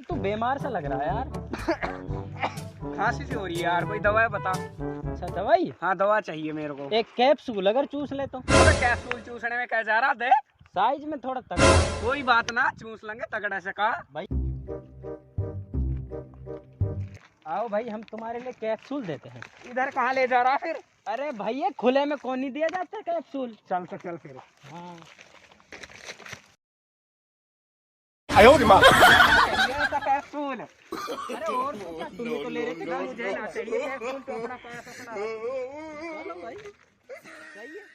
तू बीमार सा लग रहा है यार। खांसी सी हो रही है यार, कोई दवा बता। अच्छा दवाई? हाँ दवा चाहिए मेरे को। एक कैप्सूल अगर चूस ले तो। कैप्सूल चूसने में क्या जा रहा दे। साइज में थोड़ा तगड़ा। कोई बात ना, चूस लेंगे तगड़ा से का। भाई आओ भाई, हम तुम्हारे लिए कैप्सूल देते हैं। इधर कहाँ ले जा रहा फिर? अरे भाई ये खुले में कौन नहीं दिया जाता कैप्सूल। चल तो चल फिर। हाँ ऐसा कैप्सूल। अरे और तो क्या, तुम तो ले रहे थे। मुझे ना चाहिए कैप्सूल तो अपना पैसा। चलो भाई सही है।